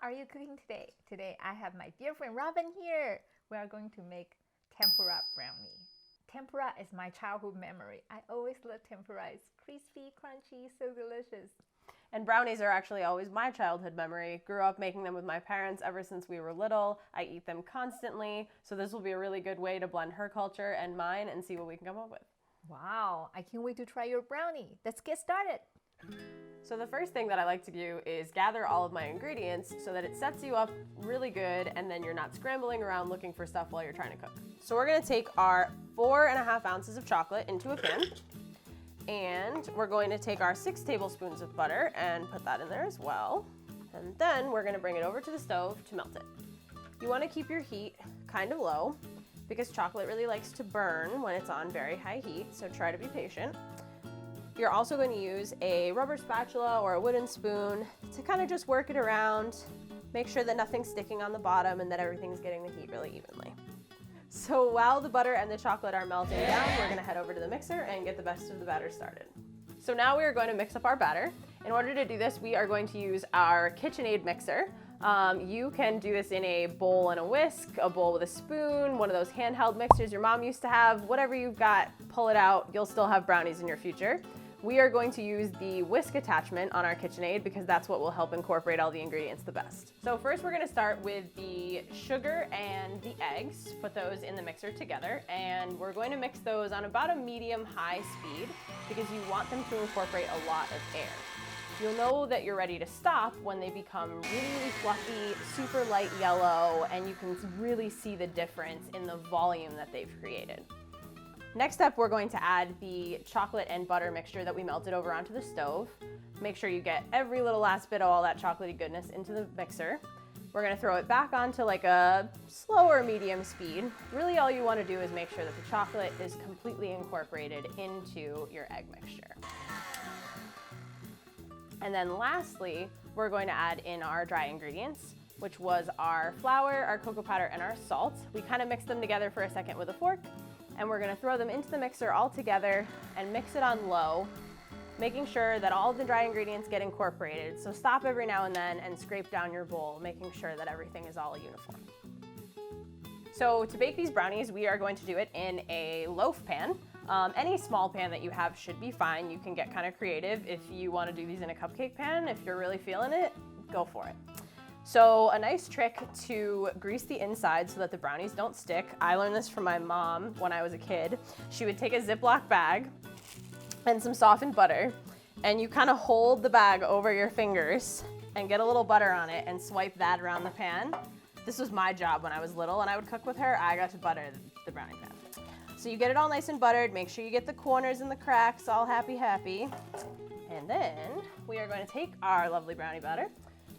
are you cooking today? Today I have my dear friend Robin here. We are going to make tempura brownie. Tempura is my childhood memory. I always love tempura. It's crispy, crunchy, so delicious. And brownies are actually always my childhood memory. Grew up making them with my parents ever since we were little. I eat them constantly. So this will be a really good way to blend her culture and mine and see what we can come up with. Wow, I can't wait to try your brownie. Let's get started. So the first thing that I like to do is gather all of my ingredients so that it sets you up really good and then you're not scrambling around looking for stuff while you're trying to cook. So we're gonna take our 4.5 ounces of chocolate into a pan, and we're going to take our 6 tablespoons of butter and put that in there as well. And then we're gonna bring it over to the stove to melt it. You wanna keep your heat kind of low because chocolate really likes to burn when it's on very high heat, so try to be patient. You're also going to use a rubber spatula or a wooden spoon to kind of just work it around, make sure that nothing's sticking on the bottom and that everything's getting the heat really evenly. So while the butter and the chocolate are melting down, we're going to head over to the mixer and get the best of the batter started. So now we are going to mix up our batter. In order to do this, we are going to use our KitchenAid mixer. You can do this in a bowl and a whisk, a bowl with a spoon, one of those handheld mixers your mom used to have. Whatever you've got, pull it out. You'll still have brownies in your future. We are going to use the whisk attachment on our KitchenAid because that's what will help incorporate all the ingredients the best. So first we're going to start with the sugar and the eggs, put those in the mixer together, and we're going to mix those on about a medium-high speed because you want them to incorporate a lot of air. You'll know that you're ready to stop when they become really fluffy, super light yellow, and you can really see the difference in the volume that they've created. Next up, we're going to add the chocolate and butter mixture that we melted over onto the stove. Make sure you get every little last bit of all that chocolatey goodness into the mixer. We're gonna throw it back onto like a slower medium speed. Really all you wanna do is make sure that the chocolate is completely incorporated into your egg mixture. And then lastly, we're going to add in our dry ingredients, which was our flour, our cocoa powder, and our salt. We kind of mixed them together for a second with a fork, and we're gonna throw them into the mixer all together and mix it on low, making sure that all of the dry ingredients get incorporated. So stop every now and then and scrape down your bowl, making sure that everything is all uniform. So to bake these brownies, we are going to do it in a loaf pan. Any small pan that you have should be fine. You can get kind of creative. If you wanna do these in a cupcake pan, if you're really feeling it, go for it. So a nice trick to grease the inside so that the brownies don't stick. I learned this from my mom when I was a kid. She would take a Ziploc bag and some softened butter, and you kind of hold the bag over your fingers and get a little butter on it and swipe that around the pan. This was my job when I was little and I would cook with her. I got to butter the brownie pan. So you get it all nice and buttered. Make sure you get the corners and the cracks all happy. And then we are going to take our lovely brownie batter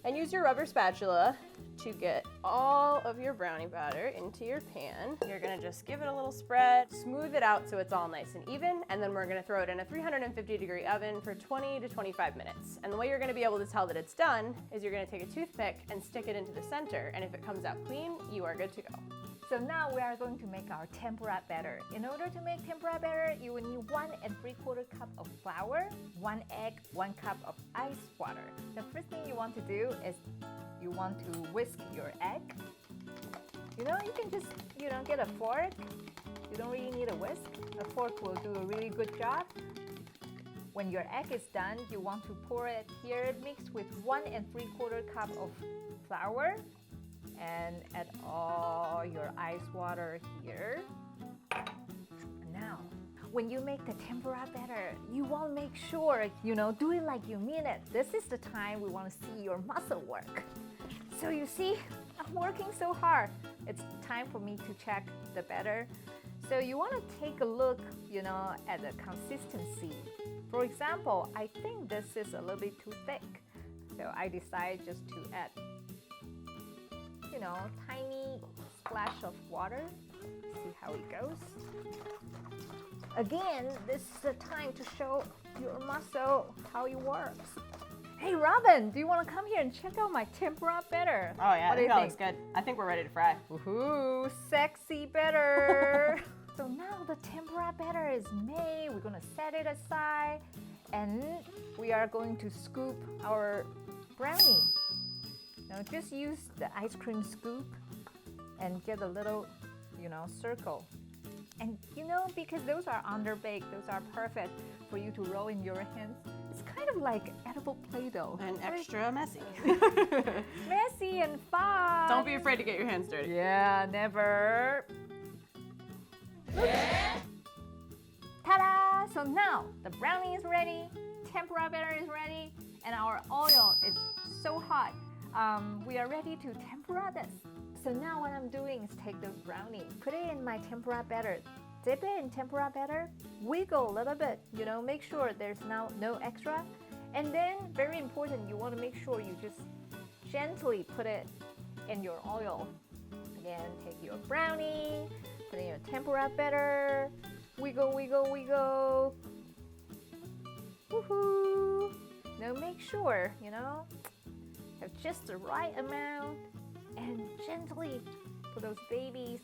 and use your rubber spatula to get all of your brownie batter into your pan. You're gonna just give it a little spread, smooth it out so it's all nice and even, and then we're gonna throw it in a 350-degree oven for 20 to 25 minutes. And the way you're gonna be able to tell that it's done is you're gonna take a toothpick and stick it into the center, and if it comes out clean, you are good to go. So now we are going to make our tempura batter. In order to make tempura batter, you will need 1 3/4 cup of flour, 1 egg, 1 cup of ice water. The first thing you want to do is you want to whisk your egg. You can just, get a fork. You don't really need a whisk. A fork will do a really good job. When your egg is done, you want to pour it here mixed with 1 3/4 cup of flour, and add all your ice water here. Now, when you make the tempura batter, you want to make sure, do it like you mean it. This is the time we want to see your muscle work. So you see, I'm working so hard. It's time for me to check the batter. So you want to take a look, at the consistency. For example, I think this is a little bit too thick. So I decided just to add tiny splash of water. See how it goes. Again, this is the time to show your muscle how it works. Hey Robin, do you want to come here and check out my tempura batter? Oh yeah, I think that looks good. I think we're ready to fry. Woohoo, sexy batter. So now the tempura batter is made. We're gonna set it aside, and we are going to scoop our brownie. Now just use the ice cream scoop and get a little, circle. And because those are underbaked, those are perfect for you to roll in your hands. It's kind of like edible Play-Doh. And extra messy. Messy and fun. Don't be afraid to get your hands dirty. Yeah, never. Ta-da! So now the brownie is ready, tempura batter is ready, and our oil is so hot. We are ready to tempura this. So now what I'm doing is take those brownies, put it in my tempura batter, dip it in tempura batter, wiggle a little bit, make sure there's now no extra. And then, very important, you want to make sure you just gently put it in your oil. Again, take your brownie, put in your tempura batter, wiggle, wiggle, wiggle. Woohoo! Now make sure, have just the right amount and gently put those babies,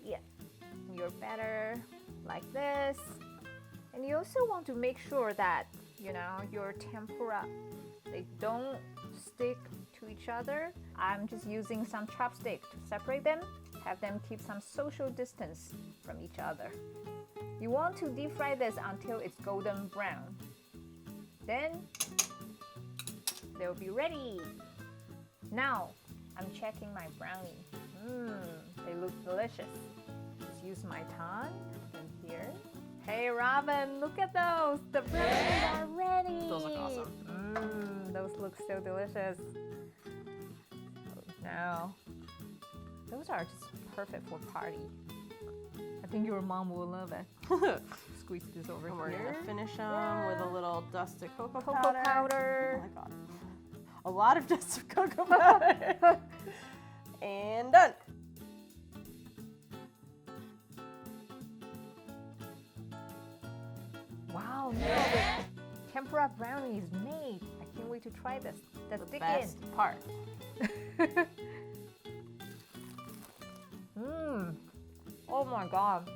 in your batter like this. And you also want to make sure that, your tempura, they don't stick to each other. I'm just using some chopstick to separate them, have them keep some social distance from each other. You want to deep fry this until it's golden brown. Then they'll be ready. Now I'm checking my brownie. They look delicious. Just use my tongue and here. Hey Robin, look at those. The brownies are ready. Those look awesome. Those look so delicious. Now, those are just perfect for party. I think your mom will love it. Squeeze this over And we're here. gonna finish them with a little dust of cocoa Cocoa powder. powder. Oh my god. A lot of dust of cocoa powder. And done. Wow, now the tempura brownie is made. I can't wait to try this. Let's dig Best in. part. Oh my god.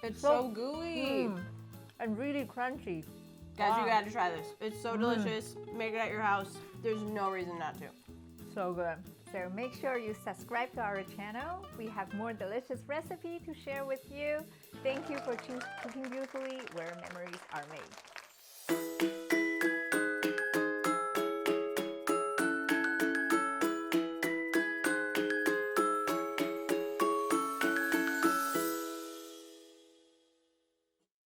It's so gooey. And really crunchy. Guys, you Wow. gotta try this. It's so delicious. Make it at your house. There's no reason not to. So good. So make sure you subscribe to our channel. We have more delicious recipe to share with you. Thank you for cooking beautifully where memories are made.